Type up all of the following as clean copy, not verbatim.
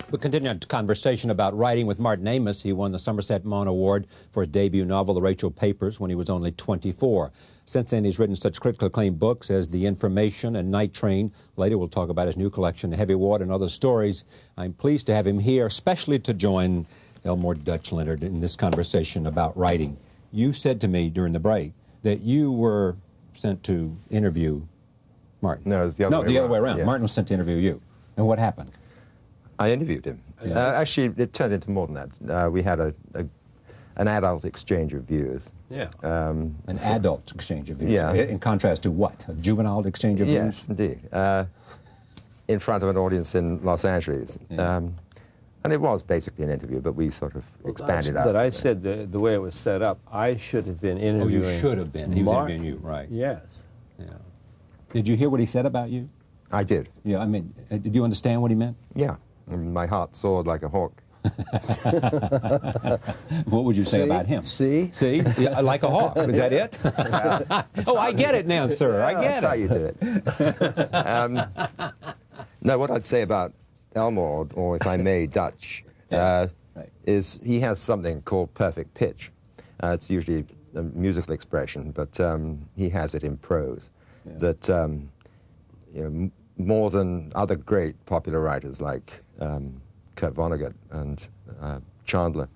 We continue our conversation about writing with Martin Amis. He won the Somerset Maugham Award for his debut novel, The Rachel Papers, when he was only 24. Since then, he's written such critically acclaimed books as The Information and Night Train. Later, we'll talk about his new collection, Heavy Water and Other Stories. I'm pleased to have him here, especially to join Elmore Leonard in this conversation about writing. You said to me during the break that you were sent to interview Martin. No, it's the other way around. Yeah. Martin was sent to interview you. And what happened? I interviewed him. Yes. Actually, it turned into more than that. We had an adult exchange of views. Yeah. An adult exchange of views. Yeah. In contrast to what? A juvenile exchange of views? Yes, indeed. In front of an audience in Los Angeles. Yeah. And it was basically an interview, but we sort of expanded out. But I said the way it was set up, I should have been interviewing. Oh, you should have been. He was interviewing you, right. Yes. Yeah. Did you hear what he said about you? I did. Yeah, I mean, did you understand what he meant? Yeah. And my heart soared like a hawk. What would you say about him? See? See? Yeah, like a hawk. Is that it? Oh, I get it now, sir. I get That's how you do it. No, what I'd say about Elmore, or if I may, Dutch, Right. is he has something called perfect pitch. It's usually a musical expression, but he has it in prose. Yeah. That you know, more than other great popular writers like Kurt Vonnegut and Chandler,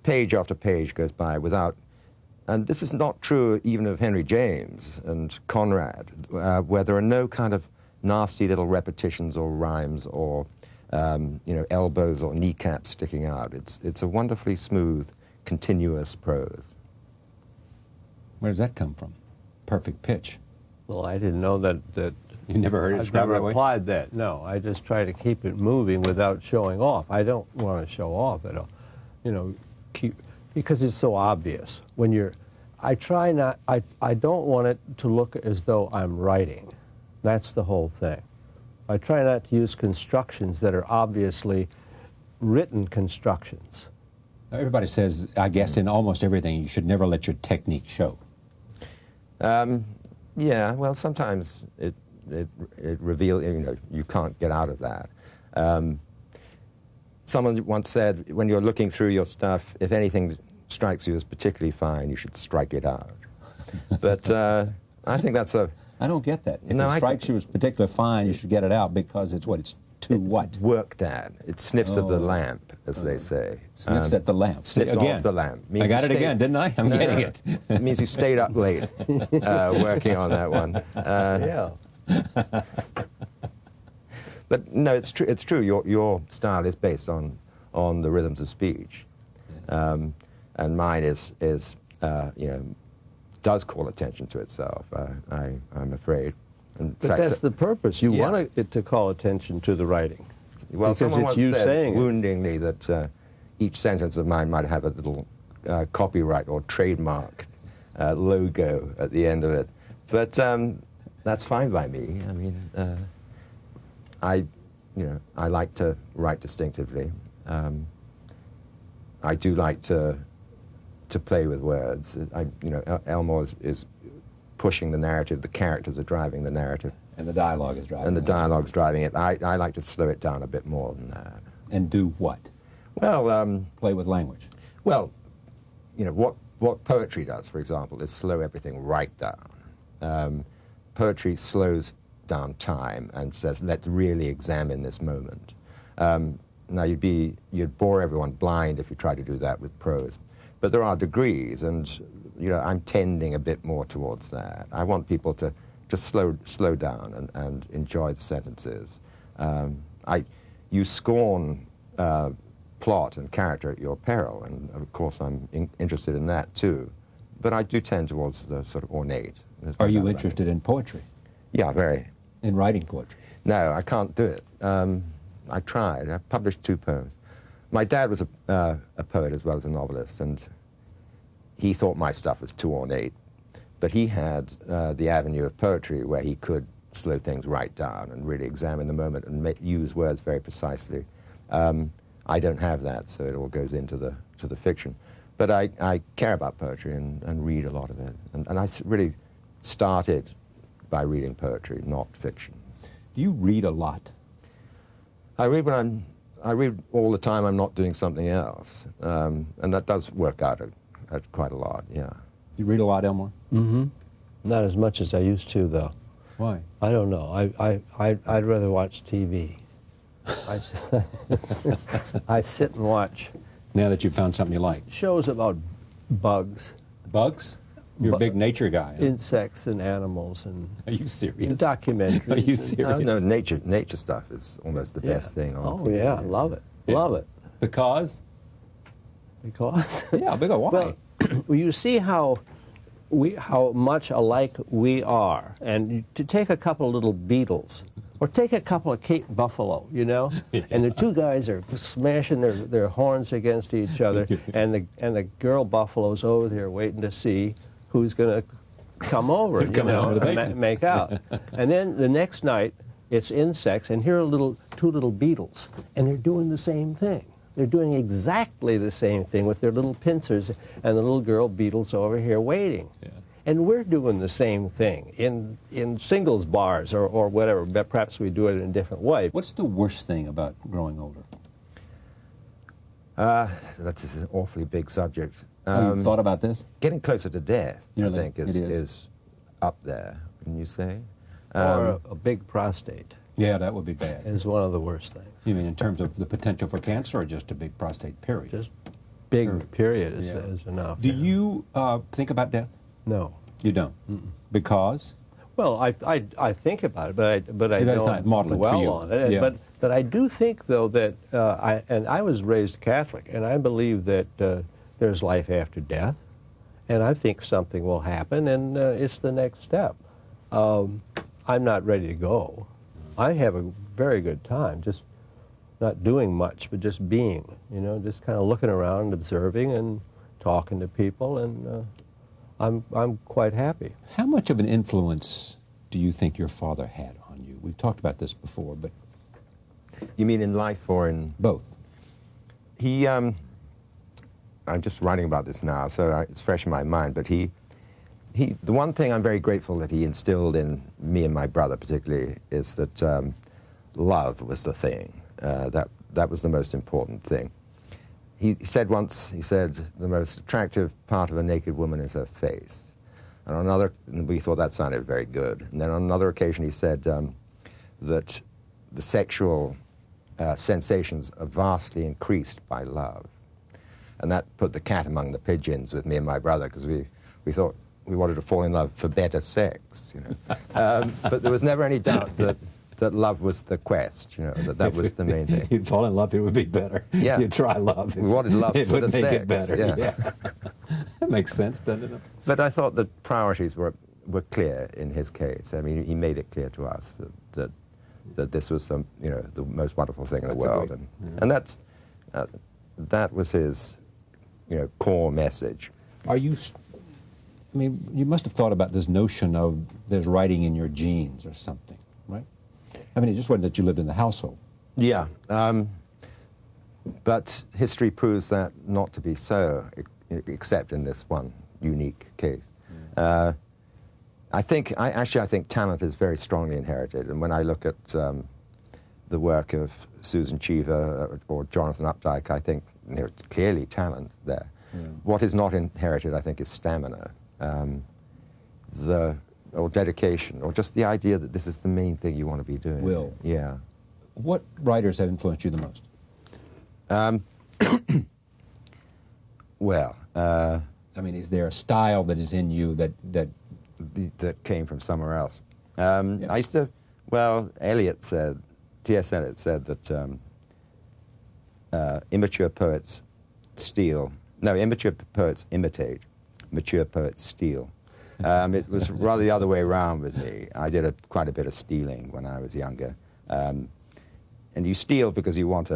page after page goes by without, and this is not true even of Henry James and Conrad, where there are no kind of nasty little repetitions or rhymes or you know, elbows or kneecaps sticking out. It's a wonderfully smooth, continuous prose. Where does that come from? Perfect pitch. Well, I didn't know that. You never heard it I've described never that way? applied that. No, I just try to keep it moving without showing off. I don't want to show off at all. You know, because it's so obvious. When you're, I try not. I don't want it to look as though I'm writing. That's the whole thing. I try not to use constructions that are obviously written constructions. Everybody says, I guess, in almost everything, you should never let your technique show. Yeah, well, sometimes it reveals, you know, you can't get out of that. Someone once said, when you're looking through your stuff, if anything strikes you as particularly fine, you should strike it out. But I think that's a... I don't get that. If No, it strikes you as particularly fine, you should get it out because it's what? It's too what? Worked at. It sniffs of the lamp, as they say. Sniffs at the lamp. Sniffs again. off the lamp. I got it again, didn't I? I'm getting it. It means you stayed up late working on that one. Yeah. But no, it's true. It's true. Your style is based on the rhythms of speech, and mine is you know, does call attention to itself. I'm afraid. But that's the purpose. You want it to call attention to the writing. Well, because someone it's once you said saying it. woundingly that each sentence of mine might have a little copyright or trademark logo at the end of it. But that's fine by me. I mean, I like to write distinctively. I do like to play with words. You know, Elmore is pushing the narrative. The characters are driving the narrative. And the dialogue is driving it. And the dialogue's driving it. I like to slow it down a bit more than that. And do what? Well, play with language. Well, you know, what poetry does, for example, is slow everything right down. Poetry slows down time and says, let's really examine this moment. Now, you'd bore everyone blind if you tried to do that with prose. But there are degrees, and, you know, I'm tending a bit more towards that. I want people to just slow down and enjoy the sentences. You scorn plot and character at your peril, and of course I'm interested in that too. But I do tend towards the sort of ornate. Are you interested in poetry? Yeah, very. In writing poetry? No, I can't do it. I tried. I published 2 poems. My dad was a poet as well as a novelist, and he thought my stuff was too ornate. But he had the avenue of poetry where he could slow things right down and really examine the moment and use words very precisely. I don't have that, so it all goes into the fiction. But I care about poetry and read a lot of it. And I really started by reading poetry, not fiction. Do you read a lot? I read when I'm I read all the time. I'm not doing something else, and that does work out quite a lot. Yeah. You read a lot, Elmore? Mm-hmm. Not as much as I used to, though. Why? I don't know. I'd rather watch TV. I sit and watch Now that you've found something you like. shows about bugs, Bugs? You're a big nature guy. Huh? insects and animals, and Are you serious? documentaries. Are you and- serious? No, nature stuff is almost the best thing on Oh TV. yeah, love it, love it. Because? Because Yeah, because why? well, well, you see how much alike we are, and to take a couple of little beetles, or take a couple of Cape buffalo, you know, and the two guys are smashing their horns against each other, and the girl buffalo's over there waiting to see who's going to come over, you Come know, over the and bacon. make out. And then the next night, it's insects, and here are two little beetles, and they're doing the same thing. They're doing exactly the same thing with their little pincers, and the little girl beetle's over here waiting. Yeah. And we're doing the same thing in singles bars or whatever, but perhaps we do it in a different way. What's the worst thing about growing older? That's an awfully big subject. Have you thought about this? Getting closer to death, Really? I think, It is up there, can you say? Or a big prostate Yeah, that would be bad. is one of the worst things. You mean in terms of the potential for cancer or just a big prostate period? Just big Sure. period is, Yeah. is enough. Do yeah. you think about death? No. You don't? Because? Well, I think about it, but I It is don't not modeling for dwell you. on it. Yeah. But I do think, though, that I was raised Catholic, and I believe that there's life after death, and I think something will happen, and it's the next step. I'm not ready to go. I have a very good time, just not doing much, but just being. You know, just kind of looking around and observing and talking to people, and I'm quite happy. How much of an influence do you think your father had on you? We've talked about this before, but You mean in life or in... both. I'm just writing about this now, so it's fresh in my mind, but the one thing I'm very grateful that he instilled in me and my brother particularly is that love was the thing. That was the most important thing. He said once, the most attractive part of a naked woman is her face. And we thought that sounded very good. And then on another occasion he said that the sexual sensations are vastly increased by love. And that put the cat among the pigeons with me and my brother, because we thought we wanted to fall in love for better sex, you know. But there was never any doubt that love was the quest, you know, that was the main thing. You'd fall in love, it would be better. Yeah. You'd try love. We wanted love it for would the make sex. it better. Yeah. That makes sense, doesn't it? But I thought the priorities were clear in his case. I mean, he made it clear to us that this was the most wonderful thing in the That's a world, great- and that was his core message. Are you? I mean, you must have thought about this notion of there's writing in your genes or something, right? I mean, it just wasn't that you lived in the household. Yeah, but history proves that not to be so, except in this one unique case. I think talent is very strongly inherited, and when I look at the work of Susan Cheever or Jonathan Updike, I think there's clearly talent there. What is not inherited, I think, is stamina, or dedication, or just the idea that this is the main thing you want to be doing. Will. Yeah. What writers have influenced you the most? Well, I mean, is there a style that is in you that that came from somewhere else. Yeah. I used to, T.S. Eliot said that immature poets imitate, mature poets steal. It was rather the other way around with me. I did quite a bit of stealing when I was younger. And you steal because you want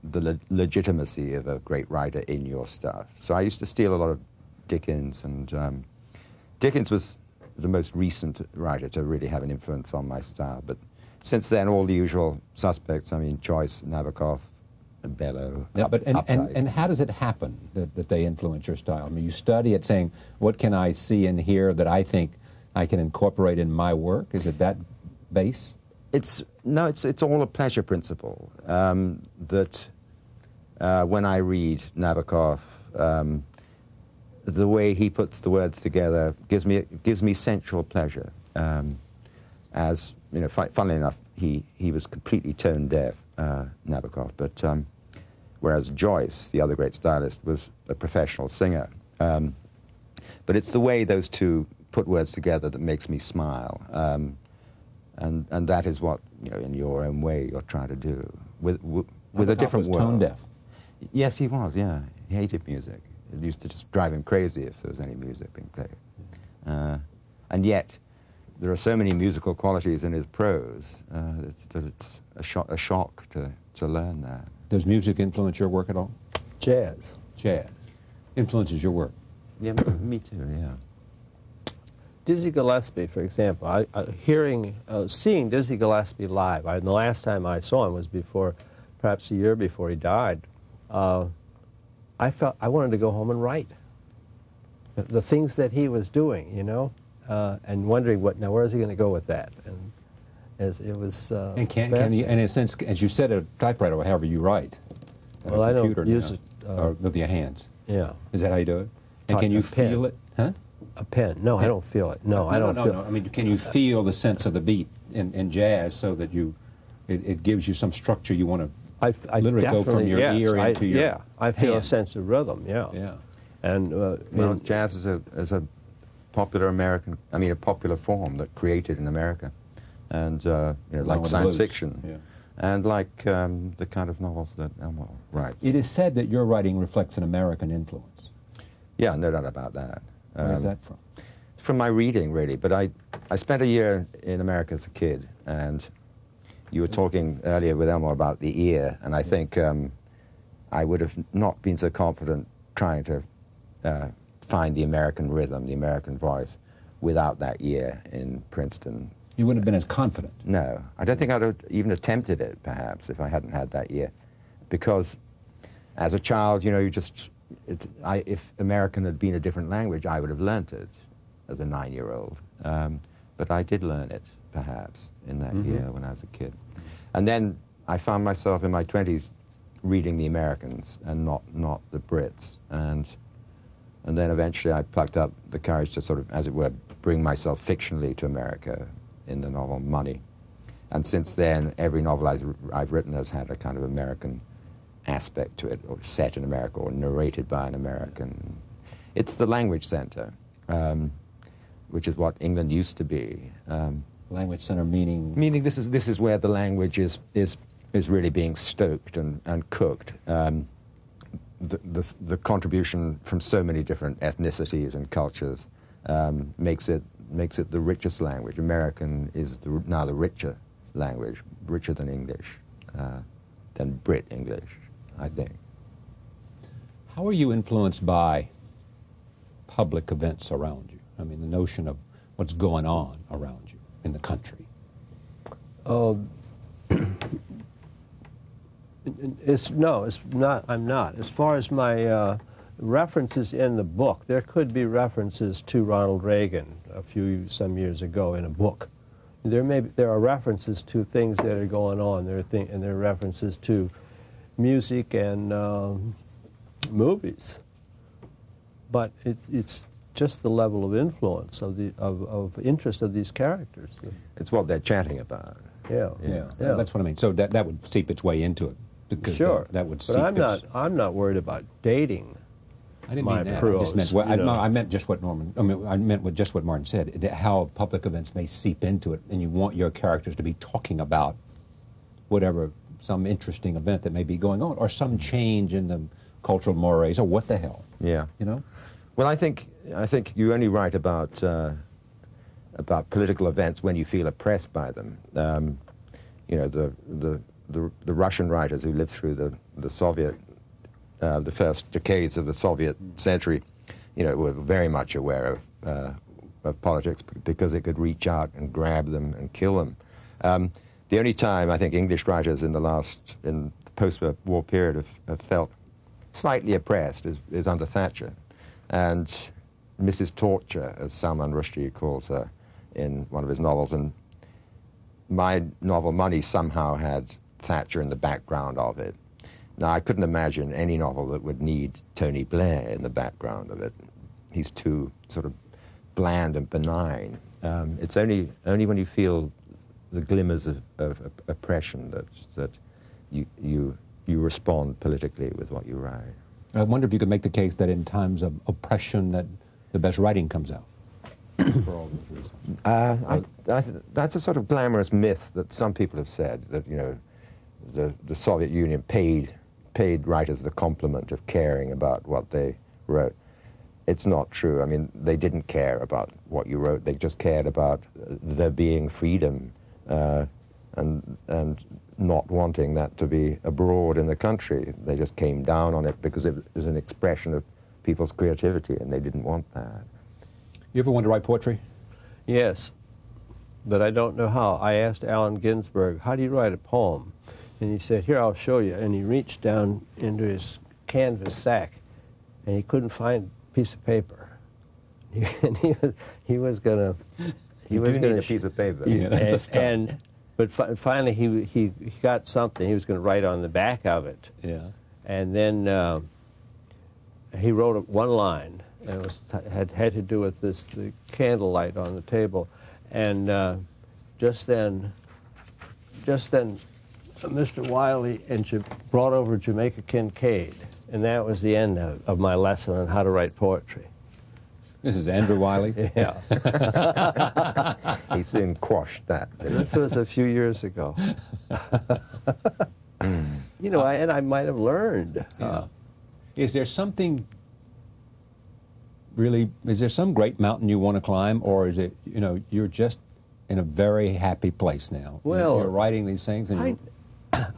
the legitimacy of a great writer in your stuff. So I used to steal a lot of Dickens, and Dickens was the most recent writer to really have an influence on my style. But since then, all the usual suspects, I mean, Joyce, Nabokov, Bellow. Yeah, but Updike. and how does it happen that they influence your style? I mean, you study it saying, what can I see in here that I think I can incorporate in my work? Is it that base? It's all a pleasure principle. That when I read Nabokov, the way he puts the words together gives me sensual pleasure. As you know, funnily enough, he was completely tone deaf, Nabokov, but whereas Joyce, the other great stylist, was a professional singer. But it's the way those two put words together that makes me smile. And that is what, you know, in your own way, you're trying to do with a different world. Tone deaf. Yes, he was. Yeah, he hated music. It used to just drive him crazy if there was any music being played. And yet, there are so many musical qualities in his prose that it's a shock to learn that. Does music influence your work at all? Jazz. Jazz influences your work. Yeah, me too. Yeah. Dizzy Gillespie, for example, seeing Dizzy Gillespie live. The last time I saw him was perhaps a year before he died. I felt I wanted to go home and write the things that he was doing, you know, and wondering where is he going to go with that? And as it was, and can you, in a sense, as you said, a typewriter or however you write, well, I don't use it or with your hands. Yeah. Is that how you do it? And can you feel it? Huh? A pen? No, I don't feel it. No, I don't feel. No. I mean, can you feel the sense of the beat in jazz so that it gives you some structure you want to? I literally go from your ear into your yeah, I feel hand. a sense of rhythm. Yeah. Yeah. And well, jazz is a popular a popular form that created in America, and like science fiction, and like the kind of novels that Elmore writes. It is said that your writing reflects an American influence. Yeah, no doubt about that. Where is that from? From my reading, really. But I spent a year in America as a kid, and you were talking earlier with Elmore about the ear, and I think I would have not been so confident trying to find the American rhythm, the American voice, without that year in Princeton. You wouldn't have been as confident. No. I don't think I'd have even attempted it, perhaps, if I hadn't had that year. Because as a child, you know, if American had been a different language, I would have learnt it as a 9-year-old. But I did learn it, perhaps, in that year when I was a kid. And then I found myself in my 20s reading the Americans and not the Brits. And then eventually I plucked up the courage to sort of, as it were, bring myself fictionally to America in the novel Money. And since then, every novel I've written has had a kind of American aspect to it, or set in America, or narrated by an American. It's the language center, which is what England used to be. Language center meaning? Meaning this is where the language is really being stoked and cooked. The contribution from so many different ethnicities and cultures makes it the richest language. American is now the richer language, richer than English, than Brit English, I think. How are you influenced by public events around you? I mean, the notion of what's going on around you in the country. It's not. I'm not. As far as my references in the book, there could be references to Ronald Reagan some years ago in a book. There are references to things that are going on. And there are references to music and movies. But it's just the level of influence of interest of these characters. It's what they're chatting about. Yeah. That's what I mean. So that would seep its way into it. Because sure. That would seep. But I'm not worried about dating. I didn't my mean that. prose, I just meant I meant just what I meant with just what Martin said. How public events may seep into it, and you want your characters to be talking about whatever, some interesting event that may be going on, or some change in the cultural mores, or what the hell. Yeah. You know. Well, I think you only write about political events when you feel oppressed by them. The Russian writers who lived through the Soviet, the first decades of the Soviet century, were very much aware of politics because it could reach out and grab them and kill them. The only time I think English writers in the post-war period have felt slightly oppressed is under Thatcher. And Mrs. Torture, as Salman Rushdie calls her in one of his novels. And my novel Money somehow had Thatcher in the background of it. Now, I couldn't imagine any novel that would need Tony Blair in the background of it. He's too sort of bland and benign. It's only when you feel the glimmers of oppression that you respond politically with what you write. I wonder if you could make the case that in times of oppression that the best writing comes out, for all those reasons. That's a sort of glamorous myth that some people have said, that, you know, the Soviet Union paid writers the compliment of caring about what they wrote. It's not true. I mean, they didn't care about what you wrote. They just cared about there being freedom and not wanting that to be abroad in the country. They just came down on it because it was an expression of people's creativity, and they didn't want that. You ever want to write poetry? Yes, but I don't know how. I asked Allen Ginsberg, how do you write a poem? And he said, here, I'll show you. And he reached down into his canvas sack, and he couldn't find a piece of paper. And he was going to... He was going to a piece of paper. Yeah, but finally he got something. He was going to write on the back of it. Yeah. And then he wrote one line, and it had to do with the candlelight on the table. And just then, Mr. Wiley brought over Jamaica Kincaid, and that was the end of my lesson on how to write poetry. This is Andrew Wiley? Yeah. He soon quashed that. This was a few years ago. You know, and I might have learned. Yeah. Is there something really, is there some great mountain you want to climb, or is it, you know, you're just in a very happy place now? Well, you're writing these things, and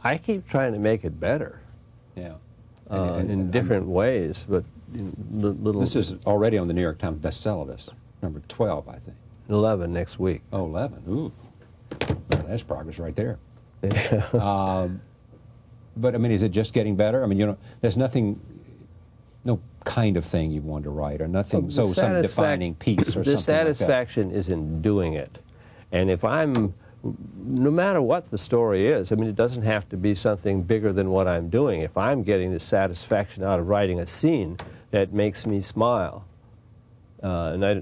I keep trying to make it better. Yeah. In different ways, but little. This is already on the New York Times bestseller list, number 12, I think. 11 next week. Oh, 11. Ooh. Well, that's progress right there. Yeah. But, I mean, is it just getting better? I mean, you know, there's nothing, no kind of thing you want to write, or nothing, some defining piece or something like that. The satisfaction is in doing it. And if I'm, no matter what the story is, I mean, it doesn't have to be something bigger than what I'm doing. If I'm getting the satisfaction out of writing a scene that makes me smile, and I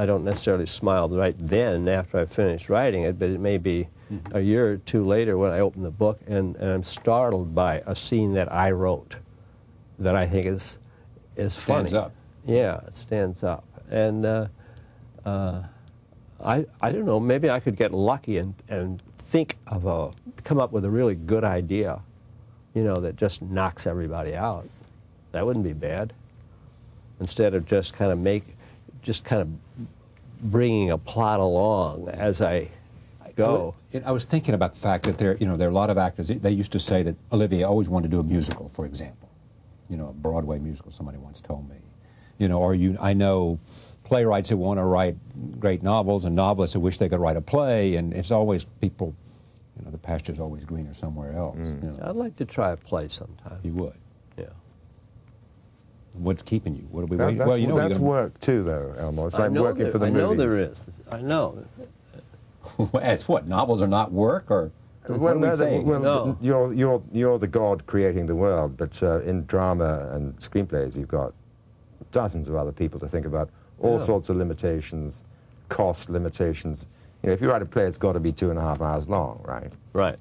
don't necessarily smile right then after I've finished writing it, but it may be a year or two later when I open the book and I'm startled by a scene that I wrote that I think is funny. Stands up. Yeah, it stands up. And I don't know, maybe I could get lucky and come up with a really good idea, you know, that just knocks everybody out. That wouldn't be bad. Instead of just kind of bringing a plot along as I go. I was thinking about the fact that there are a lot of actors. They used to say that Olivia always wanted to do a musical, for example. You know, a Broadway musical, somebody once told me. You know, I know playwrights who want to write great novels and novelists who wish they could write a play, and it's always people, you know, the pasture's always greener somewhere else. You know. I'd like to try a play sometime. You would? Yeah. What's keeping you? What are we waiting? Well, you know, that's work too, though, Elmore. It's like working for the movies. I know there is. I know. It's what, novels are not work, or well, what are we saying? No. You're the god creating the world, but in drama and screenplays, you've got dozens of other people to think about. All sorts of limitations, cost limitations. You know, if you write a play, it's got to be 2.5 hours long, right? Right.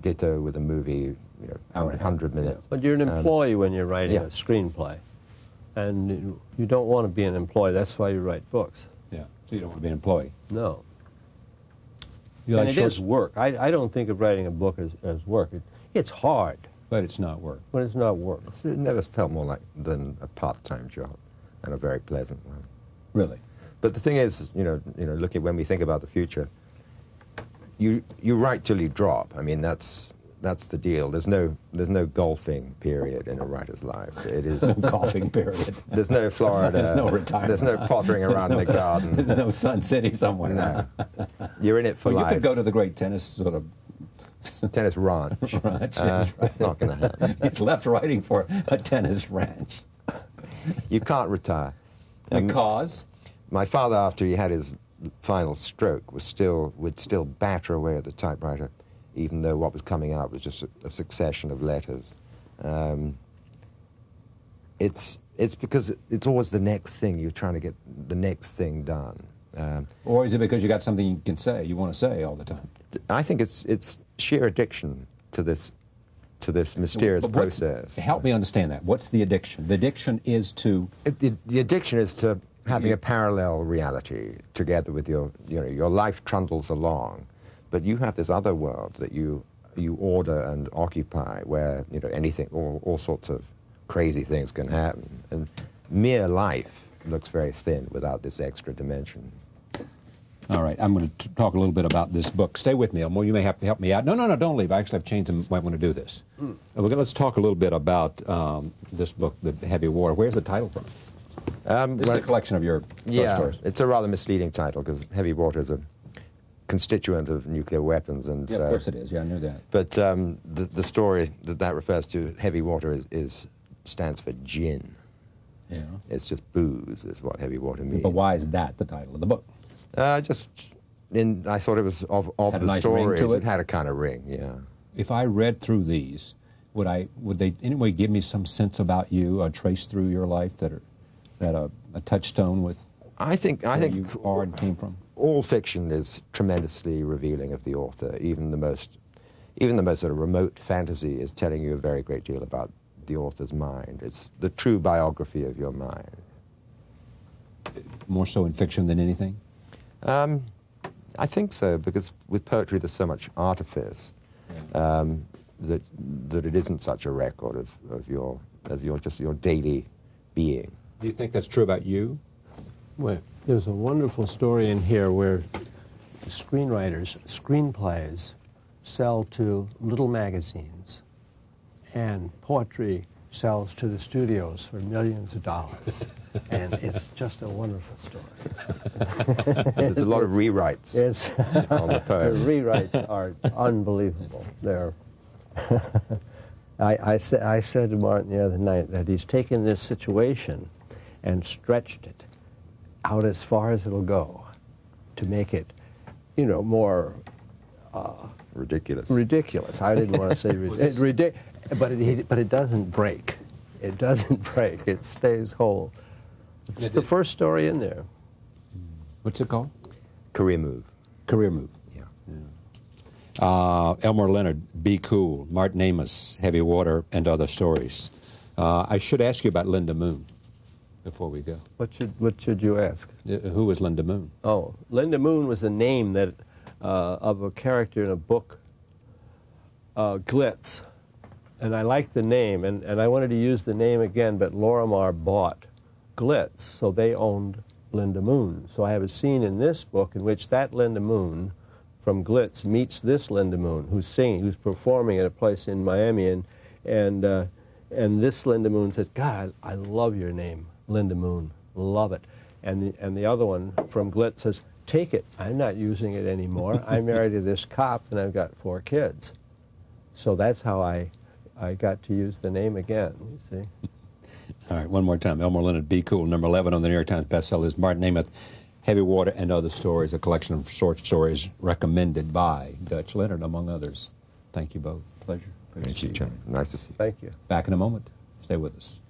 Ditto with a movie, you know, 100 minutes. But you're an employee when you're writing a screenplay, and you don't want to be an employee. That's why you write books. Yeah. So you don't want to be an employee. No. You like and it is work. I don't think of writing a book as work. It's hard. But it's not work. But it's not work. It never felt more than a part-time job, and a very pleasant one. Really? But the thing is, you know, looking when we think about the future, you write till you drop. I mean, that's the deal. There's no golfing period in a writer's life. It is golfing period. There's no Florida. There's no retirement. There's no pottering around the garden. There's no Sun City somewhere. No. You're in it for life. You could go to the great tennis sort of tennis ranch. That's not going to happen. He's left writing for a tennis ranch. You can't retire. Because? My father, after he had his final stroke would still batter away at the typewriter, even though what was coming out was just a succession of letters. It's because it's always the next thing. You're trying to get the next thing done. Or is it because you got something you can say, you want to say all the time? I think it's sheer addiction to this mysterious process. Help me understand that. What's the addiction? The addiction is to... The addiction is to having a parallel reality together with your life trundles along, but you have this other world that you order and occupy where, anything, all sorts of crazy things can happen. And mere life looks very thin without this extra dimension. All right, I'm going to talk a little bit about this book. Stay with me, Elmore. You may have to help me out. No, don't leave. I actually have changed and might want to do this. Let's talk a little bit about this book, The Heavy Water. Where's the title from? This is a collection of your short stories. It's a rather misleading title because heavy water is a constituent of nuclear weapons. And, yeah, of course it is. Yeah, I knew that. But the story that refers to, heavy water, stands for gin. Yeah. It's just booze is what heavy water means. But why is that the title of the book? I thought it was of had the a nice stories. ring to it? It had a kind of ring, yeah. If I read through these, would they anyway give me some sense about you, a trace through your life that a touchstone with I think where you are and came from? All fiction is tremendously revealing of the author. Even the most sort of remote fantasy is telling you a very great deal about the author's mind. It's the true biography of your mind. More so in fiction than anything? I think so, because with poetry there's so much artifice that it isn't such a record of your daily being. Do you think that's true about you? Well, there's a wonderful story in here where screenwriters' screenplays sell to little magazines, and poetry sells to the studios for millions of dollars. And it's just a wonderful story. There's a lot of rewrites on the poems. The rewrites are unbelievable. They're I said to Martin the other night that he's taken this situation and stretched it out as far as it'll go to make it, more ridiculous. Ridiculous. I didn't want to say ridiculous, but it doesn't break. It doesn't break. It stays whole. It's the first story in there. What's it called? Career Move. Career Move. Yeah. Elmore Leonard, Be Cool, Martin Amis, Heavy Water, and Other Stories. I should ask you about Linda Moon before we go. What should you ask? Who was Linda Moon? Oh, Linda Moon was a name that of a character in a book, Glitz. And I liked the name, and I wanted to use the name again, but Lorimar bought Glitz, so they owned Linda Moon. So I have a scene in this book in which that Linda Moon from Glitz meets this Linda Moon, who's performing at a place in Miami, and this Linda Moon says, "God, I love your name, Linda Moon, love it." And the other one from Glitz says, "Take it, I'm not using it anymore. I'm married to this cop, and I've got 4 kids." So that's how I got to use the name again, you see. All right, one more time. Elmore Leonard, Be Cool, number 11 on the New York Times bestseller list. Martin Amis, Heavy Water and Other Stories, a collection of short stories recommended by Dutch Leonard, among others. Thank you both. Pleasure. Thank you, John. Nice to see you. Thank you. Back in a moment. Stay with us.